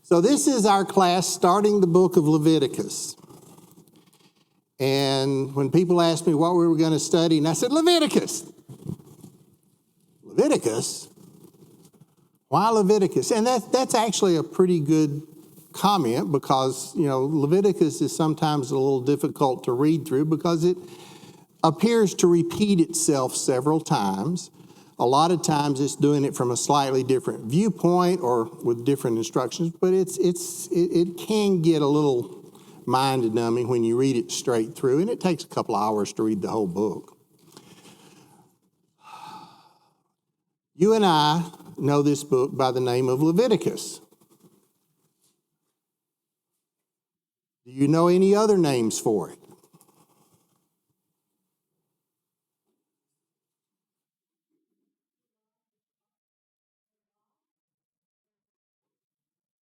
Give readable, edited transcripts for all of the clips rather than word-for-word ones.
So this is our class starting the book of Leviticus. And when people asked me what we were going to study, and I said, Leviticus. Leviticus? Why Leviticus? And that's actually a pretty good comment because, Leviticus is sometimes a little difficult to read through because it appears to repeat itself several times. A lot of times it's doing it from a slightly different viewpoint or with different instructions, but it can get a little mind-numbing when you read it straight through, and it takes a couple hours to read the whole book. You and I know this book by the name of Leviticus. Do you know any other names for it?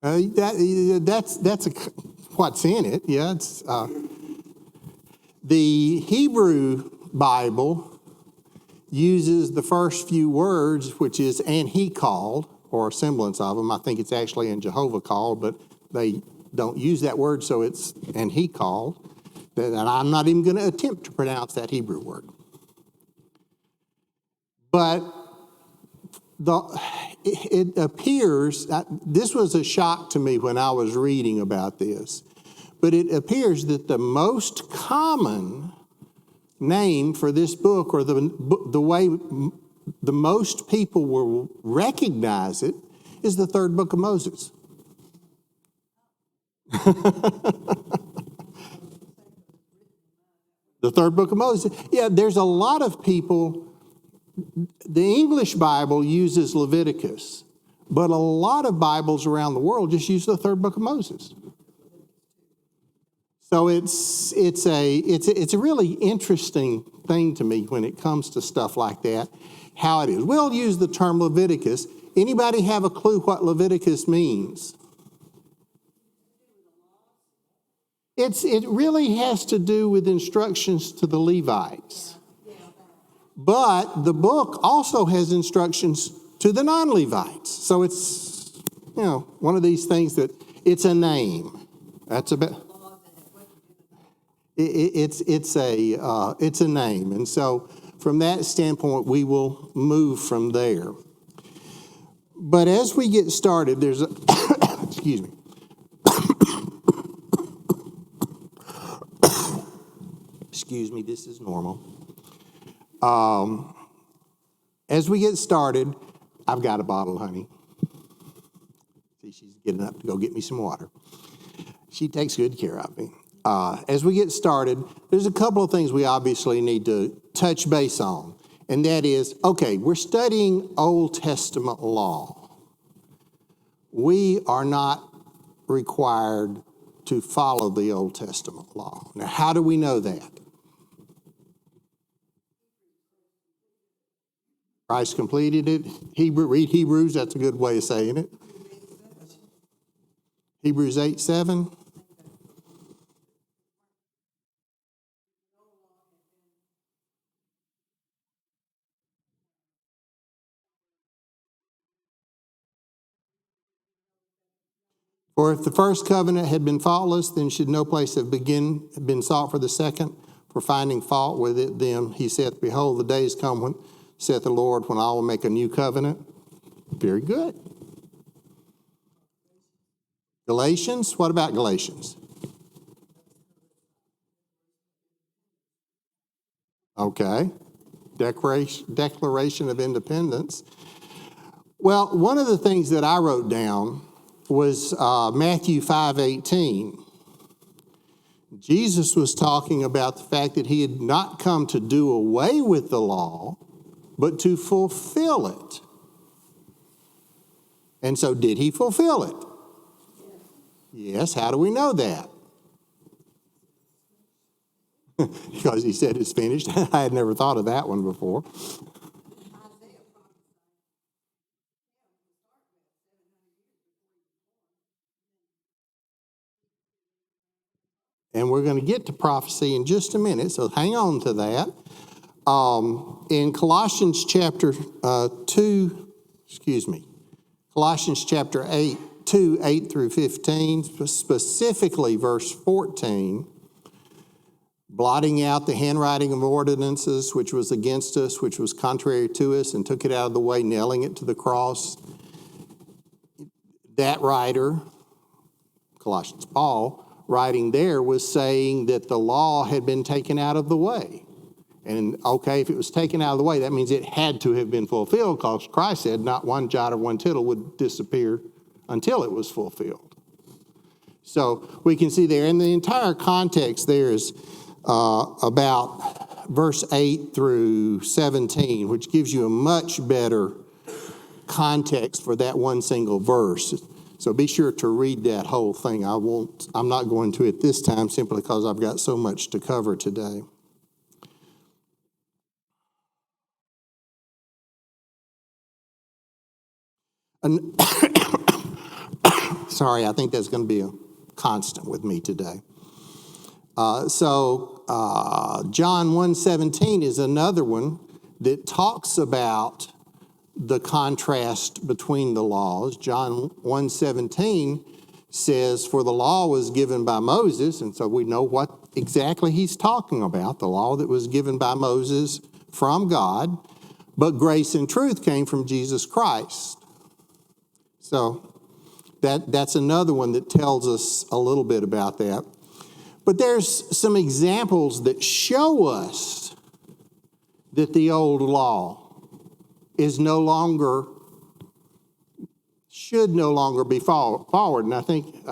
That's what's in it. Yeah, it's the Hebrew Bible uses the first few words, which is "and he called," or a semblance of them. I think it's actually in Jehovah called, but they don't use that word, so it's "and he called." And I'm not even going to attempt to pronounce that Hebrew word. But it appears, this was a shock to me when I was reading about this, but it appears that the most common name for this book, or the way the most people will recognize it, is the third book of Moses. The third book of Moses. Yeah, there's a lot of people. The English Bible uses Leviticus, but a lot of Bibles around the world just use the third book of Moses. So it's a really interesting thing to me when it comes to stuff like that, how it is. We'll use the term Leviticus. Anybody have a clue what Leviticus means? It really has to do with instructions to the Levites. But the book also has instructions to the non-Levites. So it's, one of these things that it's a name. That's about. It's a name, and so from that standpoint, we will move from there. But as we get started, there's a excuse me. Excuse me. This is normal. As we get started, I've got a bottle of honey. See, she's getting up to go get me some water. She takes good care of me. As we get started, there's a couple of things we obviously need to touch base on. And that is, okay, we're studying Old Testament law. We are not required to follow the Old Testament law. Now, how do we know that? Christ completed it. Read Hebrews, that's a good way of saying it. Hebrews 8:7. For if the first covenant had been faultless, then should no place have been sought for the second, for finding fault with it them. He saith, behold, the days come when, saith the Lord, when I will make a new covenant. Very good. Galatians, what about Galatians? Okay. Declaration of Independence. Well, one of the things that I wrote down was Matthew 5:18. Jesus was talking about the fact that he had not come to do away with the law, but to fulfill it. And so did he fulfill it? Yes. How do we know that? Because he said it's finished. I had never thought of that one before. And we're going to get to prophecy in just a minute, so hang on to that. In Colossians chapter 8, 2, 8 through 15, specifically verse 14, blotting out the handwriting of ordinances which was against us, which was contrary to us, and took it out of the way, nailing it to the cross. That writer, Colossians Paul, writing there was saying that the law had been taken out of the way. And okay, if it was taken out of the way, that means it had to have been fulfilled, because Christ said not one jot or one tittle would disappear until it was fulfilled. So we can see there, and the entire context there is about verse 8 through 17, which gives you a much better context for that one single verse. So be sure to read that whole thing. I'm not going to at this time simply because I've got so much to cover today. And sorry, I think that's going to be a constant with me today. John 1:17 is another one that talks about the contrast between the laws. John 1:17 says, "For the law was given by Moses," and so we know what exactly he's talking about, the law that was given by Moses from God, but grace and truth came from Jesus Christ. So that's another one that tells us a little bit about that. But there's some examples that show us that the old law should no longer be forward. And I think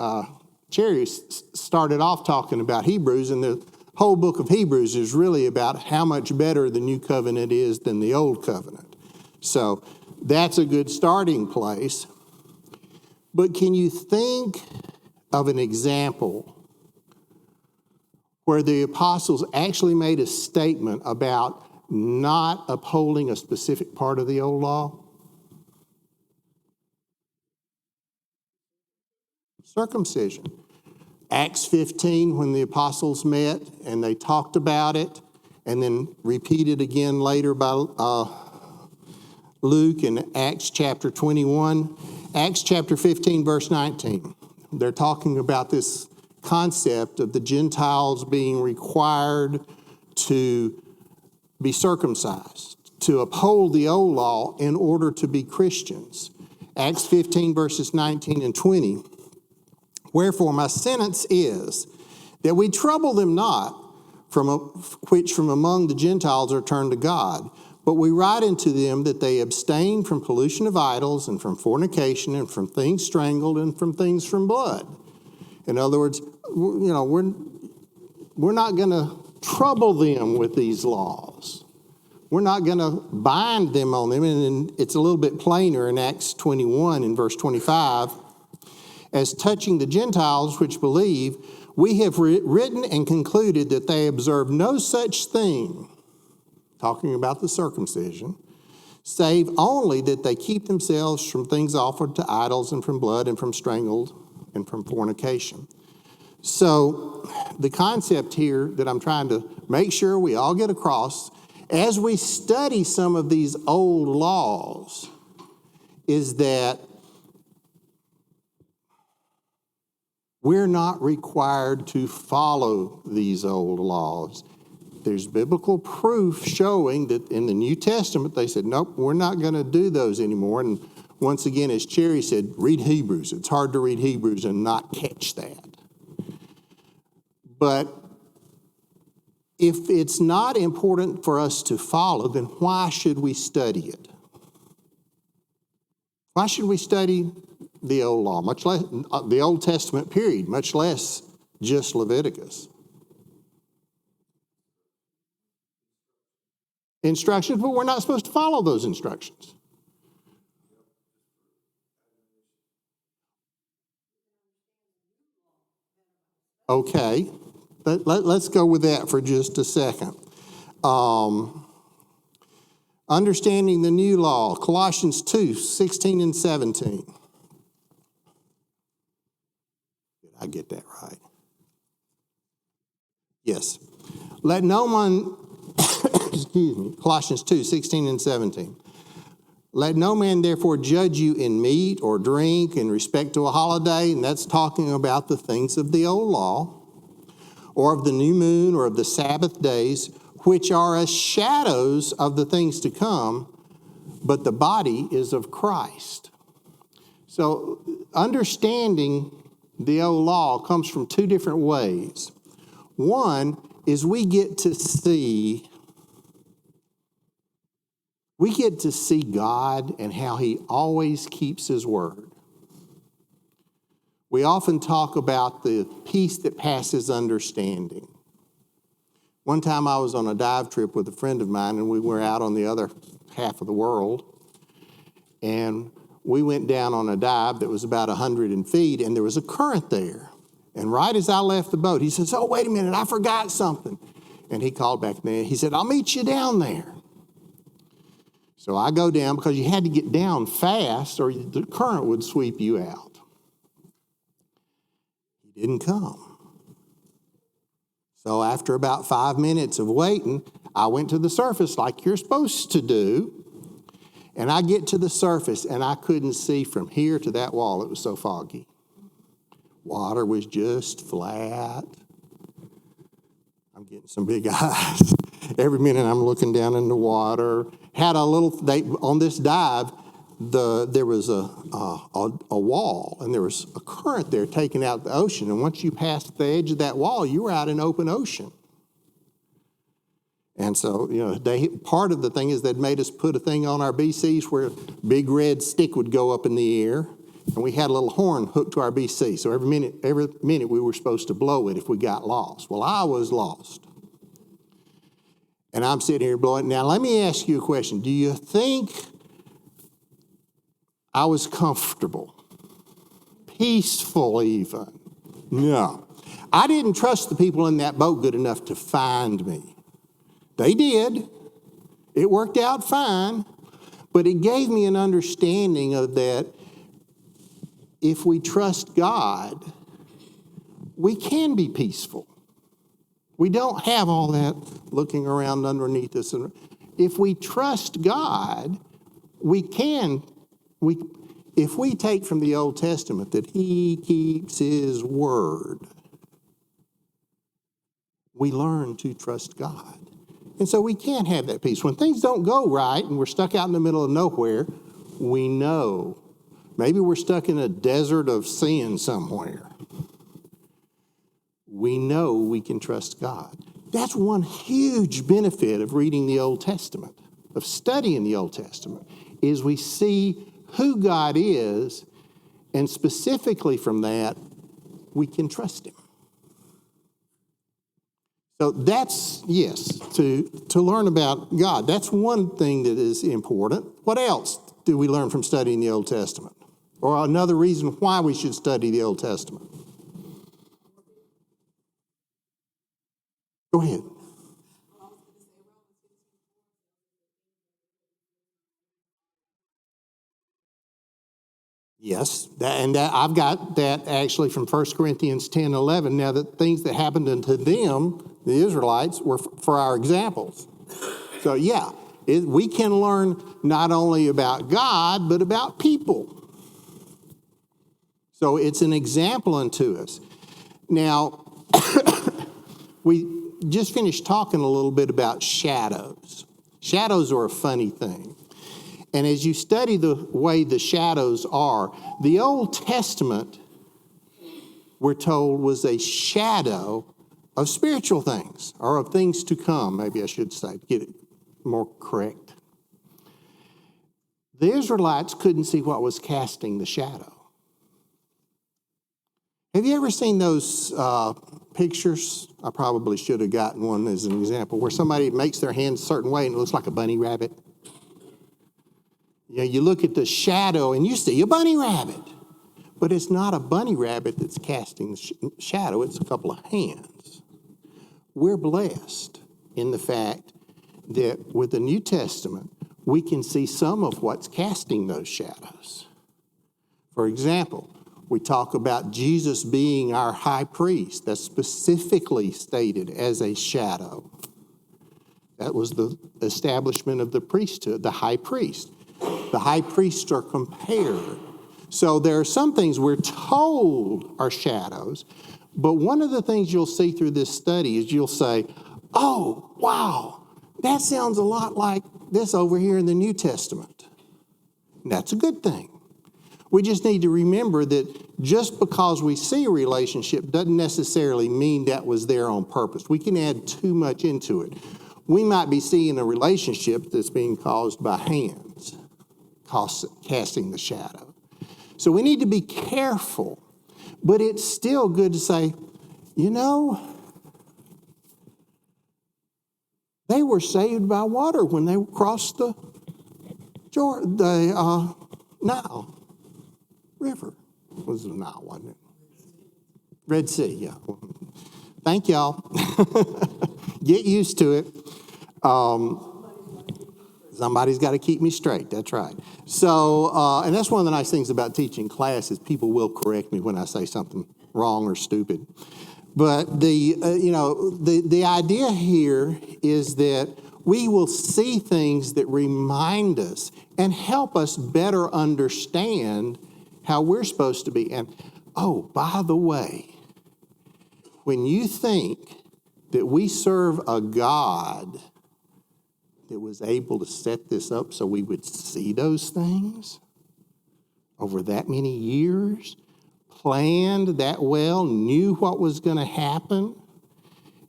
Cherry started off talking about Hebrews, and the whole book of Hebrews is really about how much better the new covenant is than the old covenant. So that's a good starting place. But can you think of an example where the apostles actually made a statement about not upholding a specific part of the old law? Circumcision. Acts 15, when the apostles met and they talked about it, and then repeated again later by Luke in Acts chapter 21. Acts chapter 15, verse 19. They're talking about this concept of the Gentiles being required to be circumcised, to uphold the old law in order to be Christians. Acts 15, verses 19 and 20. "Wherefore my sentence is that we trouble them not, which from among the Gentiles are turned to God, but we write unto them that they abstain from pollution of idols, and from fornication, and from things strangled, and from things from blood." In other words, we're not going to trouble them with these laws. We're not going to bind them on them. And it's a little bit plainer in Acts 21 in verse 25. "As touching the Gentiles which believe, we have written and concluded that they observe no such thing," talking about the circumcision, "save only that they keep themselves from things offered to idols, and from blood, and from strangled, and from fornication." So the concept here that I'm trying to make sure we all get across as we study some of these old laws is that we're not required to follow these old laws. There's biblical proof showing that in the New Testament they said, nope, we're not going to do those anymore. And once again, as Cherry said, read Hebrews. It's hard to read Hebrews and not catch that. But if it's not important for us to follow, then why should we study it? Why should we study the old law, much less the Old Testament period, much less just Leviticus? Instructions, but we're not supposed to follow those instructions. Okay, let's go with that for just a second. Understanding the new law, Colossians 2, 16 and 17. Did I get that right? Yes. Let no one, excuse me, Colossians 2, 16 and 17. Let no man therefore judge you in meat or drink in respect to a holiday, and that's talking about the things of the old law, or of the new moon, or of the Sabbath days, which are as shadows of the things to come, but the body is of Christ. So understanding the old law comes from two different ways. One is we get to see God and how he always keeps his word. We often talk about the peace that passes understanding. One time I was on a dive trip with a friend of mine, and we were out on the other half of the world, and we went down on a dive that was about 100 feet, and there was a current there. And right as I left the boat, he says, "Oh, wait a minute, I forgot something." And he called back there. He said, "I'll meet you down there." So I go down because you had to get down fast or the current would sweep you out. He didn't come. So after about 5 minutes of waiting, I went to the surface like you're supposed to do. And I get to the surface and I couldn't see from here to that wall. It was so foggy. Water was just flat. I'm getting some big eyes. Every minute I'm looking down in the water. Had a little, on this dive, there was a wall, and there was a current there taking out the ocean. And once you passed the edge of that wall, you were out in open ocean. And so, part of the thing is they'd made us put a thing on our BCs where a big red stick would go up in the air, and we had a little horn hooked to our BC. So every minute we were supposed to blow it if we got lost. Well, I was lost. And I'm sitting here blowing. Now, let me ask you a question. Do you think I was comfortable? Peaceful even? No. I didn't trust the people in that boat good enough to find me. They did. It worked out fine. But it gave me an understanding of that if we trust God, we can be peaceful. We don't have all that looking around underneath us. And if we trust God, we can. If we take from the Old Testament that he keeps his word, we learn to trust God. And so we can have that peace. When things don't go right and we're stuck out in the middle of nowhere, we know. Maybe we're stuck in a desert of sin somewhere. We know we can trust God. That's one huge benefit of reading the Old Testament, of studying the Old Testament, is we see who God is, and specifically from that, we can trust him. So that's, yes, to learn about God. That's one thing that is important. What else do we learn from studying the Old Testament? Or another reason why we should study the Old Testament? Go ahead. Yes, I've got that actually from 1 Corinthians 10:11. Now, the things that happened unto them, the Israelites, were for our examples. So, yeah, we can learn not only about God, but about people. So it's an example unto us. Now, we just finished talking a little bit about shadows. Shadows are a funny thing. And as you study the way the shadows are, the Old Testament, we're told, was a shadow of spiritual things, or of things to come, maybe I should say, to get it more correct. The Israelites couldn't see what was casting the shadow. Have you ever seen those pictures? I probably should have gotten one as an example, where somebody makes their hands a certain way and it looks like a bunny rabbit. You look at the shadow and you see a bunny rabbit. But it's not a bunny rabbit that's casting the shadow, it's a couple of hands. We're blessed in the fact that with the New Testament, we can see some of what's casting those shadows. For example, we talk about Jesus being our high priest. That's specifically stated as a shadow. That was the establishment of the priesthood, the high priest. The high priests are compared. So there are some things we're told are shadows, but one of the things you'll see through this study is you'll say, oh, wow, that sounds a lot like this over here in the New Testament. And that's a good thing. We just need to remember that just because we see a relationship doesn't necessarily mean that was there on purpose. We can add too much into it. We might be seeing a relationship that's being caused by hands, casting the shadow. So we need to be careful, but it's still good to say, you know, they were saved by water when they crossed the Nile River. It was the Nile, wasn't it? Red Sea, yeah. Thank y'all. Get used to it. Somebody's got to keep me straight. That's right. So, and that's one of the nice things about teaching class is people will correct me when I say something wrong or stupid. But the idea here is that we will see things that remind us and help us better understand how we're supposed to be. And, oh, by the way, when you think that we serve a God that was able to set this up so we would see those things over that many years, planned that well, knew what was going to happen,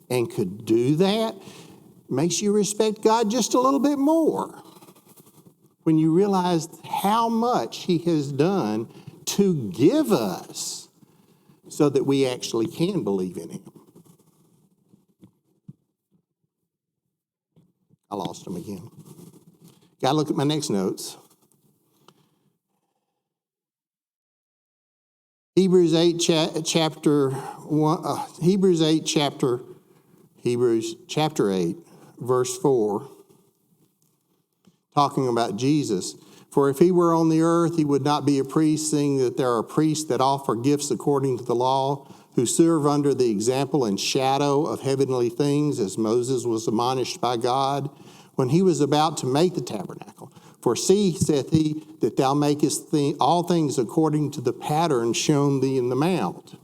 and could do that, makes you respect God just a little bit more when you realize how much He has done to give us so that we actually can believe in Him. I lost them again. Got to look at my next notes. Hebrews chapter 8, verse 4, talking about Jesus. For if He were on the earth, He would not be a priest, seeing that there are priests that offer gifts according to the law, who serve under the example and shadow of heavenly things, as Moses was admonished by God when he was about to make the tabernacle. For see, saith He, that thou makest all things according to the pattern shown thee in the mount.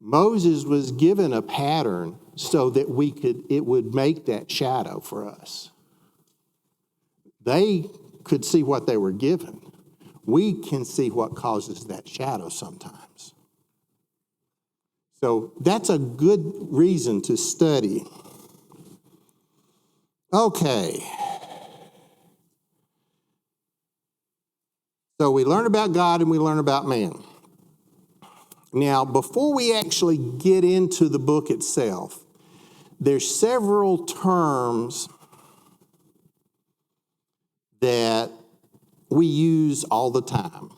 Moses was given a pattern so that it would make that shadow for us. They could see what they were given. We can see what causes that shadow sometimes. So that's a good reason to study. Okay. So we learn about God and we learn about man. Now, before we actually get into the book itself, there's several terms that we use all the time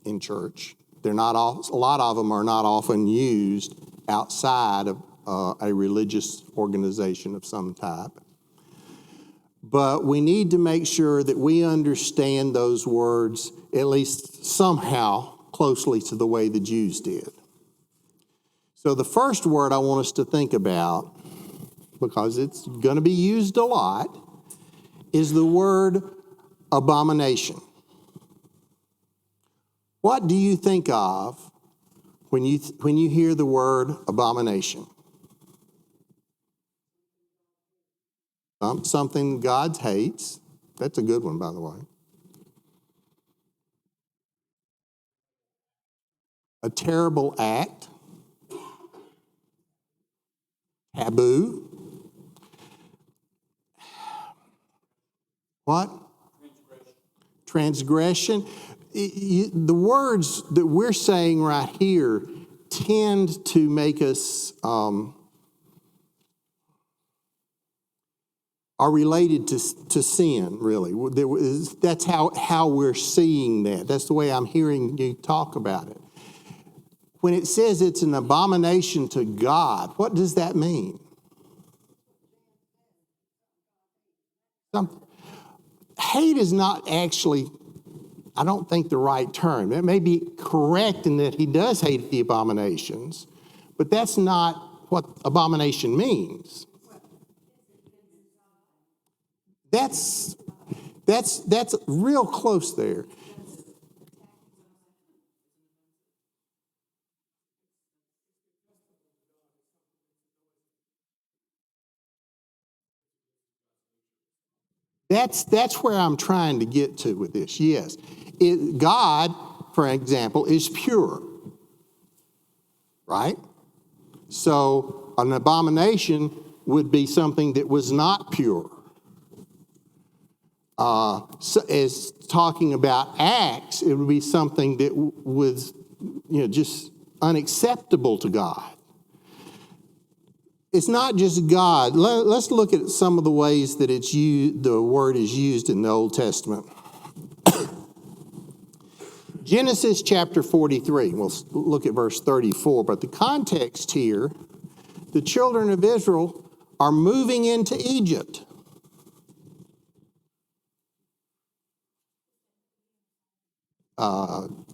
in church. A lot of them are not often used outside of a religious organization of some type. But we need to make sure that we understand those words at least somehow closely to the way the Jews did. So the first word I want us to think about, because it's going to be used a lot, is the word abomination. What do you think of when you hear the word abomination? Something God hates. That's a good one, by the way. A terrible act. Taboo. What? Transgression. The words that we're saying right here tend to make us are related to sin, really. That's how we're seeing that. That's the way I'm hearing you talk about it. When it says it's an abomination to God, what does that mean? Hate is not actually, I don't think, the right term. It may be correct in that He does hate the abominations, but that's not what abomination means. That's real close there. That's where I'm trying to get to with this. Yes. God, for example, is pure, right? So an abomination would be something that was not pure. So as talking about acts, it would be something that was, just unacceptable to God. It's not just God. Let's look at some of the ways that the word is used in the Old Testament. Genesis chapter 43. We'll look at verse 34. But the context here, the children of Israel are moving into Egypt.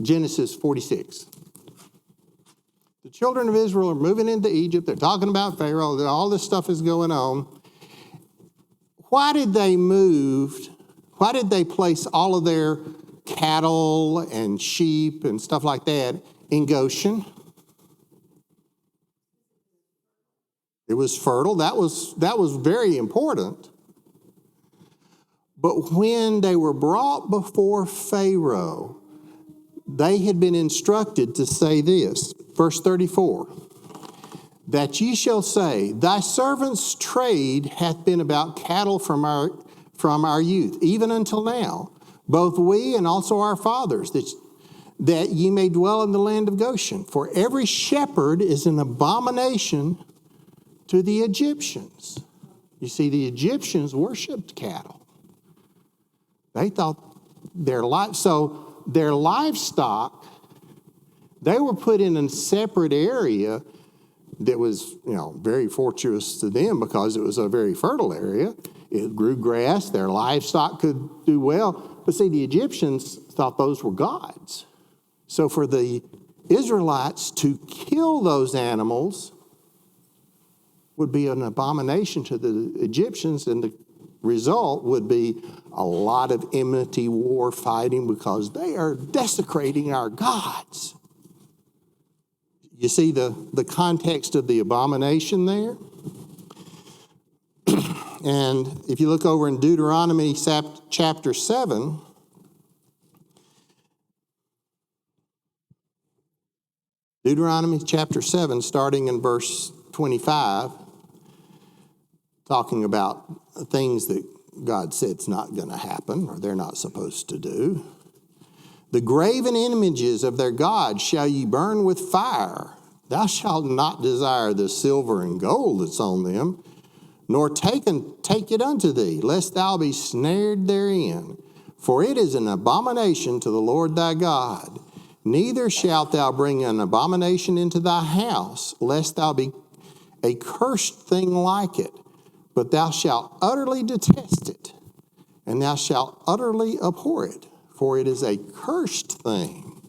Genesis 46. The children of Israel are moving into Egypt. They're talking about Pharaoh. All this stuff is going on. Why did they move? Why did they place all of their cattle and sheep and stuff like that in Goshen? It was fertile. That was very important. But when they were brought before Pharaoh, they had been instructed to say this, verse 34, that ye shall say, thy servant's trade hath been about cattle from our youth, even until now, both we and also our fathers, that ye may dwell in the land of Goshen. For every shepherd is an abomination to the Egyptians. You see, the Egyptians worshipped cattle. They thought their livestock, they were put in a separate area that was, very fortuitous to them because it was a very fertile area. It grew grass. Their livestock could do well. But see, the Egyptians thought those were gods. So for the Israelites to kill those animals would be an abomination to the Egyptians, and the result would be a lot of enmity, war, fighting, because they are desecrating our gods. You see the context of the abomination there? And if you look over in Deuteronomy chapter 7, Deuteronomy chapter 7, starting in verse 25, talking about things that God said it's not going to happen, or they're not supposed to do. The graven images of their gods shall ye burn with fire. Thou shalt not desire the silver and gold that's on them, nor take it unto thee, lest thou be snared therein. For it is an abomination to the Lord thy God. Neither shalt thou bring an abomination into thy house, lest thou be a cursed thing like it. But thou shalt utterly detest it, and thou shalt utterly abhor it, for it is a cursed thing.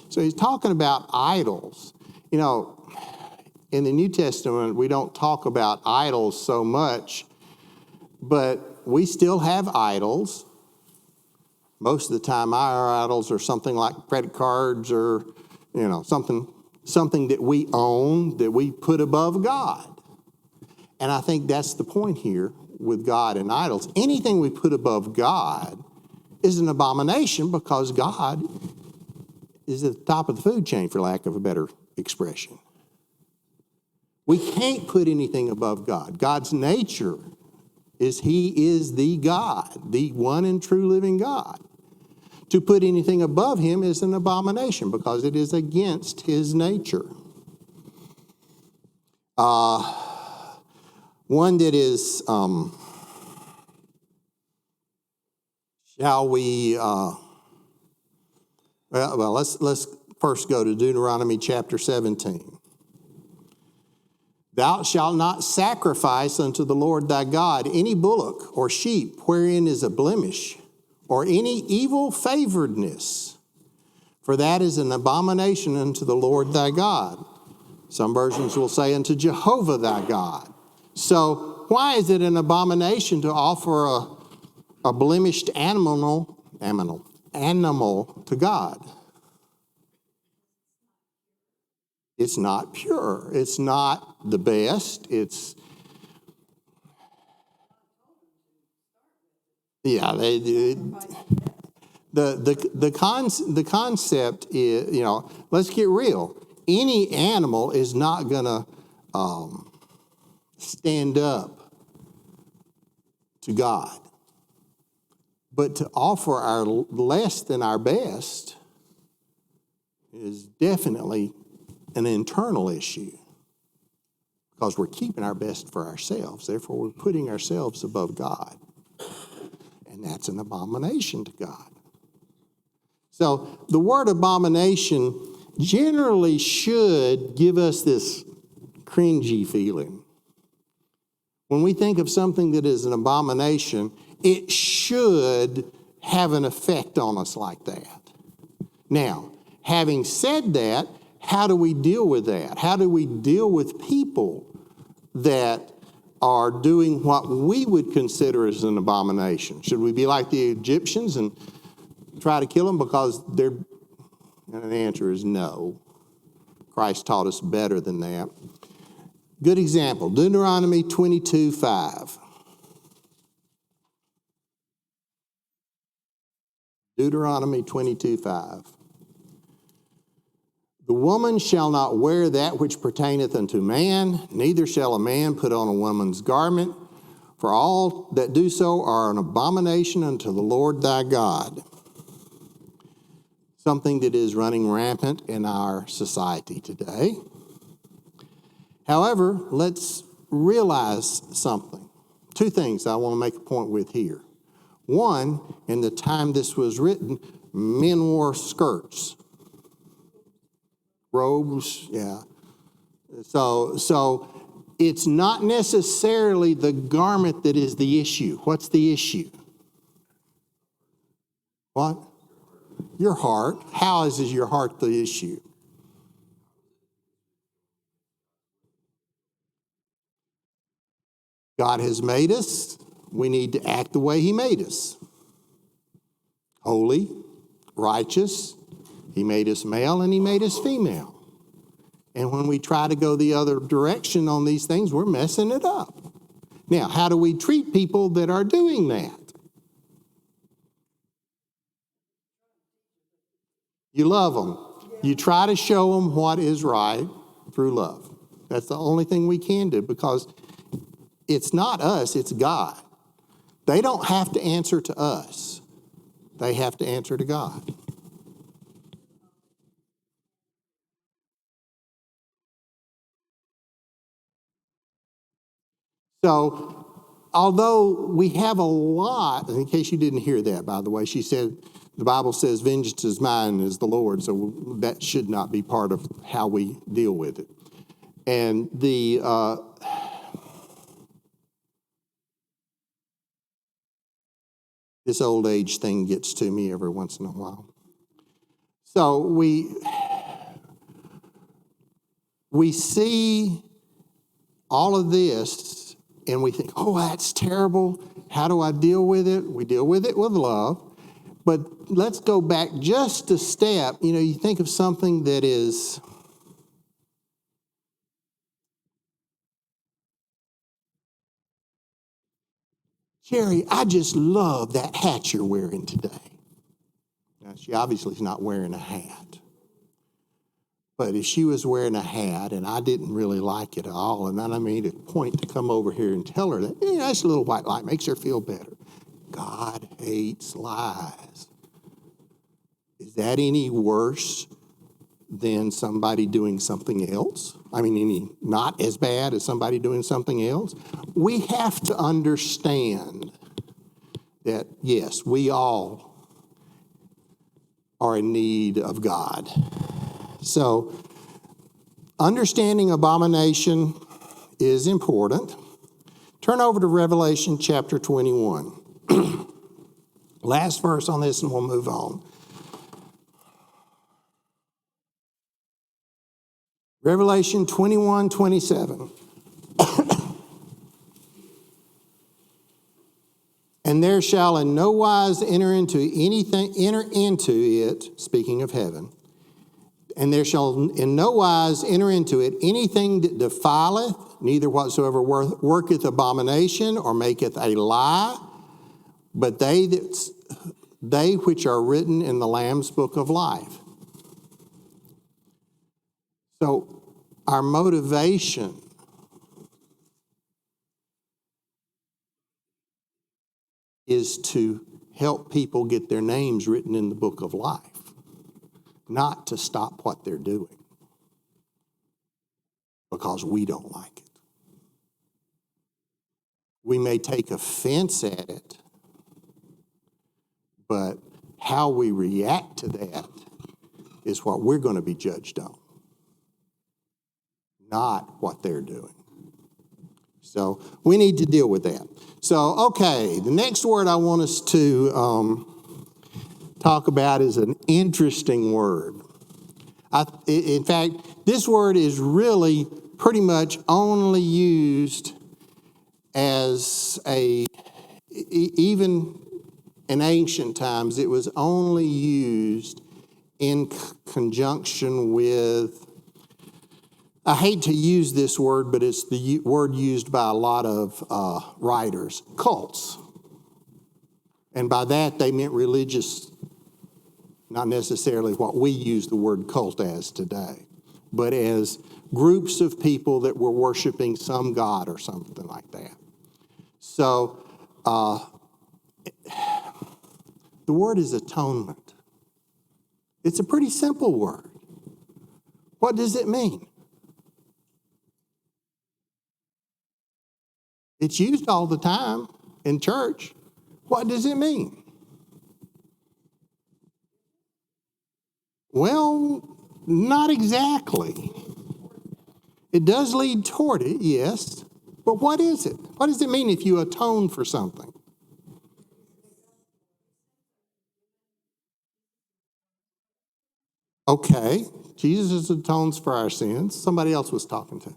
So he's talking about idols. In the New Testament, we don't talk about idols so much, but we still have idols. Most of the time, our idols are something like credit cards or, something that we own, that we put above God. And I think that's the point here with God and idols. Anything we put above God is an abomination, because God is at the top of the food chain, for lack of a better expression. We can't put anything above God. God's nature is He is the God, the one and true living God. To put anything above Him is an abomination, because it is against His nature. One that is, let's first go to Deuteronomy chapter 17. Thou shalt not sacrifice unto the Lord thy God any bullock or sheep wherein is a blemish, or any evil favoredness, for that is an abomination unto the Lord thy God. Some versions will say unto Jehovah thy God. So why is it an abomination to offer a blemished animal to God. It's not pure. It's not the best. It's, yeah, the concept is, let's get real. Any animal is not going to stand up to God. But to offer our less than our best is definitely an internal issue, because we're keeping our best for ourselves. Therefore, we're putting ourselves above God. And that's an abomination to God. So the word abomination generally should give us this cringy feeling. When we think of something that is an abomination, it should have an effect on us like that. Now, having said that, how do we deal with that? How do we deal with people that are doing what we would consider as an abomination? Should we be like the Egyptians and try to kill them because they're... And the answer is no. Christ taught us better than that. Good example, Deuteronomy 22:5. Deuteronomy 22:5. The woman shall not wear that which pertaineth unto man, neither shall a man put on a woman's garment, for all that do so are an abomination unto the Lord thy God. Something that is running rampant in our society today. However, let's realize something. Two things I want to make a point with here. One, in the time this was written, men wore skirts, robes, yeah. So it's not necessarily the garment that is the issue. What's the issue? What? Your heart. How is your heart the issue? God has made us. We need to act the way He made us. Holy, righteous. He made us male and He made us female. And when we try to go the other direction on these things, we're messing it up. Now, how do we treat people that are doing that? You love them. You try to show them what is right through love. That's the only thing we can do, because it's not us, it's God. They don't have to answer to us. They have to answer to God. So, although we have a lot, in case you didn't hear that, by the way, she said, the Bible says, vengeance is mine, is the Lord, so that should not be part of how we deal with it. And this old age thing gets to me every once in a while. So we see all of this and we think, oh, that's terrible. How do I deal with it? We deal with it with love. But let's go back just a step. You think of something that is... Jerry, I just love that hat you're wearing today. Now, she obviously is not wearing a hat. But if she was wearing a hat and I didn't really like it at all, and then I made a point to come over here and tell her that, that's a little white light, makes her feel better. God hates lies. Is that any worse than somebody doing something else? Any not as bad as somebody doing something else? We have to understand that, yes, we all are in need of God. So, understanding abomination is important. Turn over to Revelation chapter 21. Last verse on this and we'll move on. Revelation 21:27. And there shall in no wise enter into it, speaking of heaven, and there shall in no wise enter into it anything that defileth, neither whatsoever worketh abomination or maketh a lie, but they which are written in the Lamb's book of life. So our motivation is to help people get their names written in the book of life, not to stop what they're doing because we don't like it. We may take offense at it, but how we react to that is what we're going to be judged on, not what they're doing. So we need to deal with that. So, okay, the next word I want us to talk about is an interesting word. In fact, this word is really pretty much only used as even in ancient times, it was only used in conjunction with, I hate to use this word, but it's the word used by a lot of writers, cults. And by that, they meant religious, not necessarily what we use the word cult as today, but as groups of people that were worshiping some god or something like that. So the word is atonement. It's a pretty simple word. What does it mean? It's used all the time in church. What does it mean? Well, not exactly. It does lead toward it, yes. But what is it? What does it mean if you atone for something? Okay, Jesus atones for our sins. Somebody else was talking to.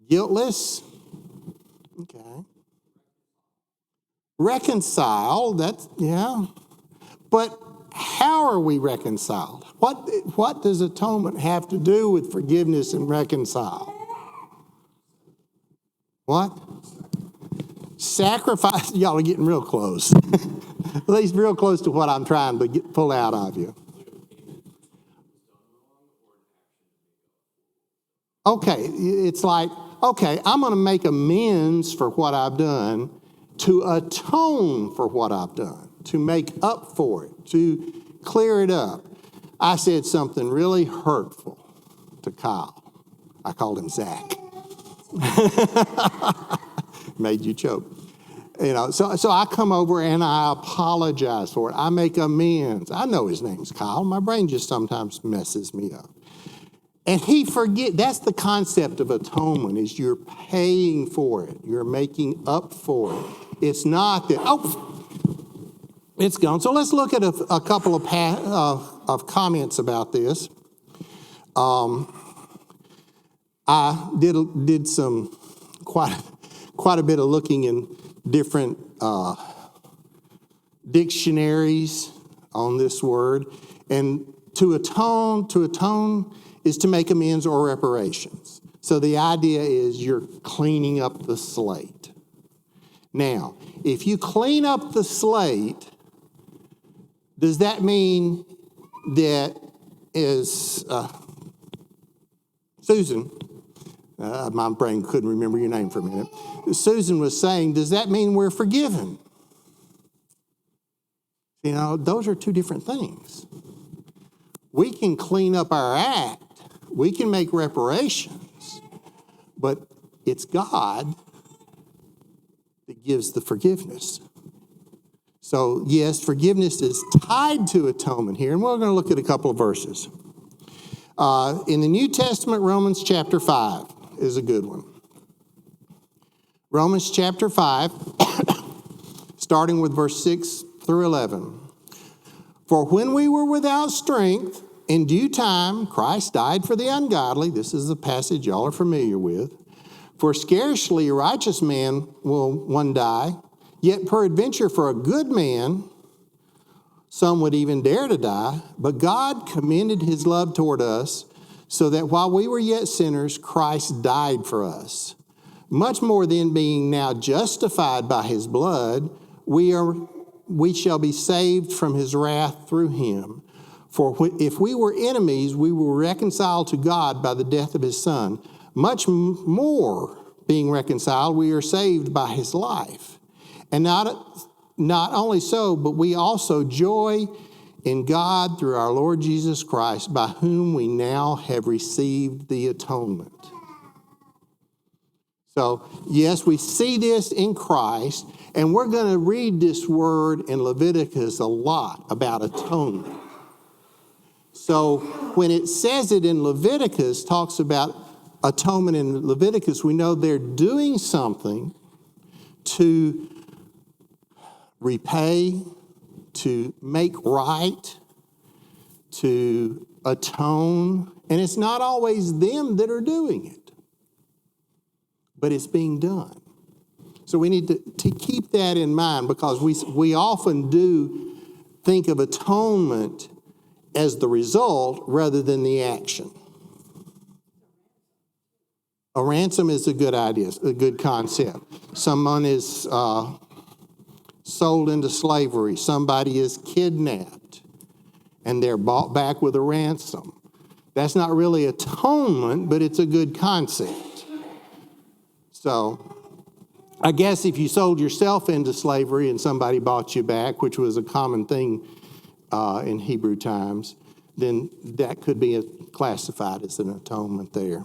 Guiltless. Okay. Reconcile, that's, yeah. But how are we reconciled? What does atonement have to do with forgiveness and reconcile? What? Sacrifice. Y'all are getting real close. At least real close to what I'm trying to pull out of you. Okay, it's like, okay, I'm going to make amends for what I've done, to atone for what I've done, to make up for it, to clear it up. I said something really hurtful to Kyle. I called him Zach. Made you choke. So I come over and I apologize for it. I make amends. I know his name's Kyle. My brain just sometimes messes me up. And he that's the concept of atonement, is you're paying for it. You're making up for it. It's not that, it's gone. So let's look at a couple of comments about this. I did some quite a bit of looking in different dictionaries on this word. And to atone is to make amends or reparations. So the idea is you're cleaning up the slate. Now, if you clean up the slate, does that mean that Susan, my brain couldn't remember your name for a minute. Susan was saying, does that mean we're forgiven? Those are two different things. We can clean up our act. We can make reparations. But it's God that gives the forgiveness. So, yes, forgiveness is tied to atonement here. And we're going to look at a couple of verses. In the New Testament, Romans chapter 5 is a good one. Romans chapter 5, starting with verse 6 through 11. For when we were without strength, in due time, Christ died for the ungodly. This is the passage y'all are familiar with. For scarcely a righteous man will one die, yet peradventure for a good man some would even dare to die. But God commended his love toward us, so that while we were yet sinners, Christ died for us. Much more then, being now justified by his blood, we shall be saved from his wrath through him. For if we were enemies, we were reconciled to God by the death of his Son. Much more, being reconciled, we are saved by his life. And not only so, but we also joy in God through our Lord Jesus Christ, by whom we now have received the atonement. So, yes, we see this in Christ, and we're going to read this word in Leviticus a lot about atonement. So, when it says it in Leviticus, talks about atonement in Leviticus, we know they're doing something to repay, to make right, to atone. And it's not always them that are doing it, but it's being done. So we need to keep that in mind, because we often do think of atonement as the result rather than the action. A ransom is a good idea, a good concept. Someone is sold into slavery. Somebody is kidnapped and they're bought back with a ransom. That's not really atonement, but it's a good concept. So I guess if you sold yourself into slavery and somebody bought you back, which was a common thing in Hebrew times, then that could be classified as an atonement there.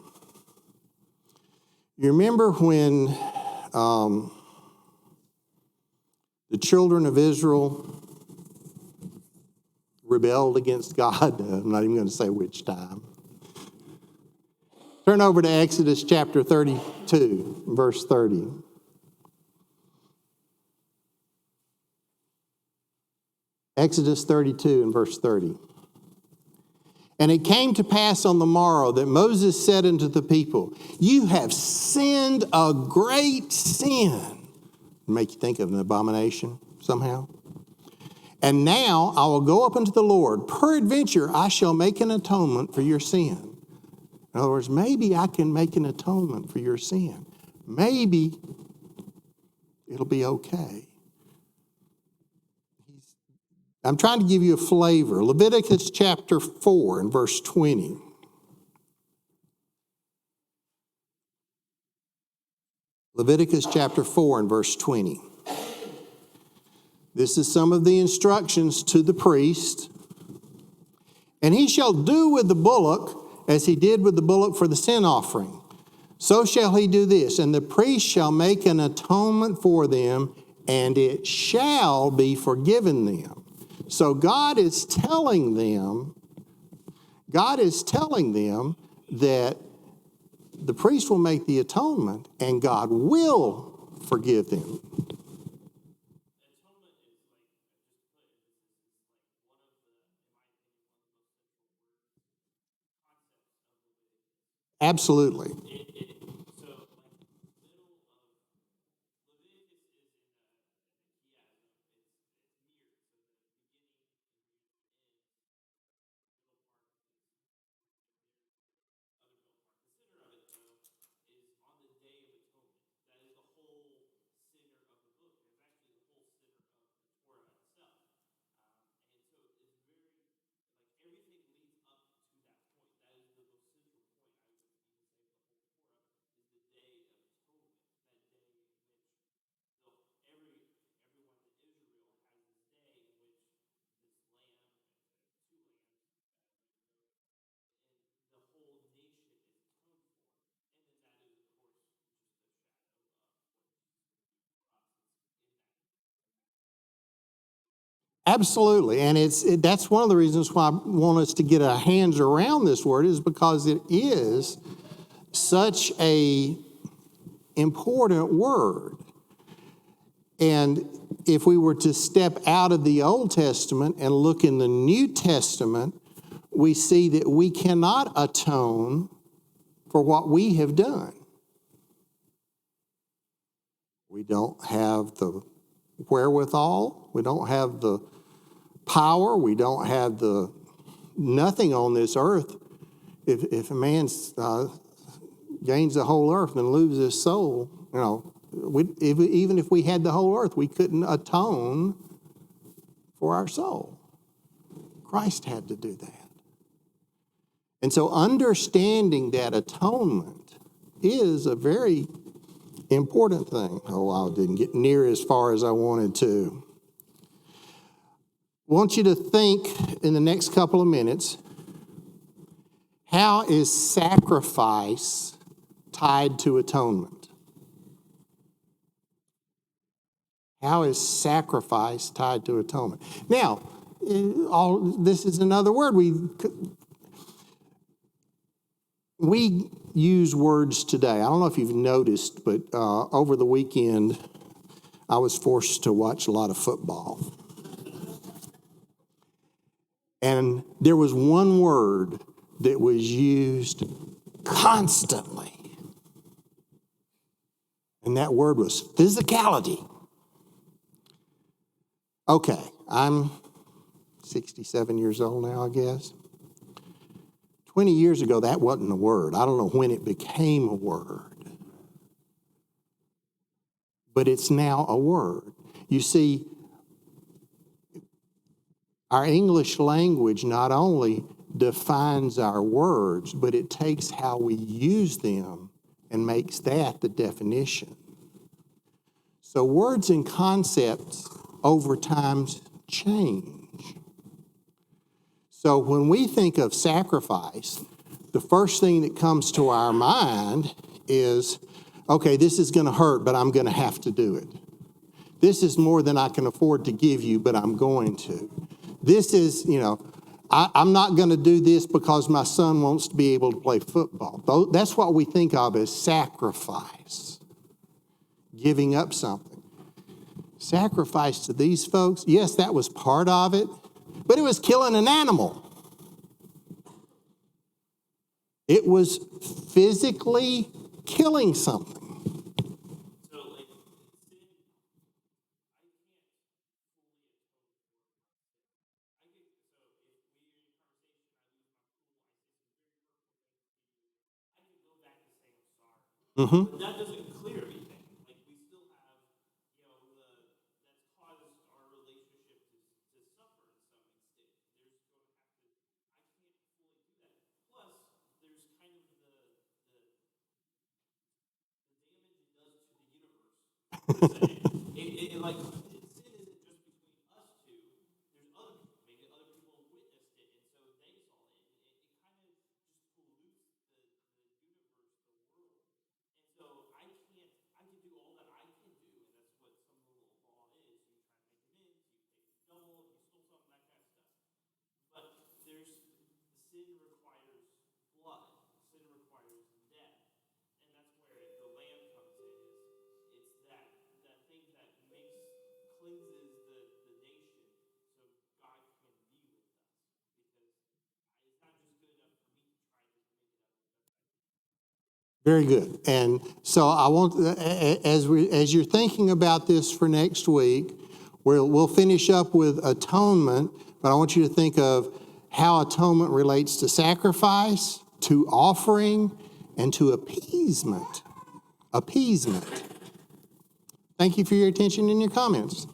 You remember when the children of Israel rebelled against God? I'm not even going to say which time. Turn over to Exodus chapter 32, verse 30. Exodus 32 and verse 30. And it came to pass on the morrow that Moses said unto the people, you have sinned a great sin. Make you think of an abomination somehow. And now I will go up unto the Lord. Peradventure I shall make an atonement for your sin. In other words, maybe I can make an atonement for your sin. Maybe it'll be okay. I'm trying to give you a flavor. Leviticus chapter 4 and verse 20. Leviticus chapter 4 and verse 20. This is some of the instructions to the priest. And he shall do with the bullock as he did with the bullock for the sin offering. So shall he do this. And the priest shall make an atonement for them, and it shall be forgiven them. So God is telling them that the priest will make the atonement and God will forgive them. Absolutely. Absolutely. And that's one of the reasons why I want us to get our hands around this word, is because it is such a important word. And if we were to step out of the Old Testament and look in the New Testament, we see that we cannot atone for what we have done. We don't have the wherewithal. We don't have the power. We don't have nothing on this earth. If a man gains the whole earth and loses his soul, even if we had the whole earth, we couldn't atone for our soul. Christ had to do that. And so understanding that atonement is a very important thing. Oh, I didn't get near as far as I wanted to. I want you to think in the next couple of minutes, how is sacrifice tied to atonement? How is sacrifice tied to atonement? Now, this is another word. We use words today. I don't know if you've noticed, but over the weekend, I was forced to watch a lot of football. And there was one word that was used constantly. And that word was physicality. Okay, I'm 67 years old now, I guess. 20 years ago, that wasn't a word. I don't know when it became a word. But it's now a word. You see, our English language not only defines our words, but it takes how we use them and makes that the definition. So words and concepts over time change. So when we think of sacrifice, the first thing that comes to our mind is, okay, this is going to hurt, but I'm going to have to do it. This is more than I can afford to give you, but I'm going to. This is, I'm not going to do this because my son wants to be able to play football. That's what we think of as sacrifice, giving up something. Sacrifice to these folks, yes, that was part of it, but it was killing an animal. It was physically killing something. Mm-hmm. But that doesn't clear anything. Like, we still have, that's caused our relationship to suffer in some extent. There's going to have to, I can't fully do that. Plus, there's kind of the damage it does to the universe. Sin isn't just between us two. There's other people. Maybe other people witnessed it, and so they saw it. It kind of just pollutes the universe, the world. And so I can do all that I can do, and that's what some of the law is. You try to make amends, you take double, you stole something, that kind of stuff. But sin requires blood. Sin requires death. And that's where the lamb comes in. It's that thing that cleanses the nation so God can be with us. Because it's not just good enough for me to try to make it up. Very good. And so I want, as you're thinking about this for next week, we'll finish up with atonement, but I want you to think of how atonement relates to sacrifice, to offering, and to appeasement. Appeasement. Thank you for your attention and your comments.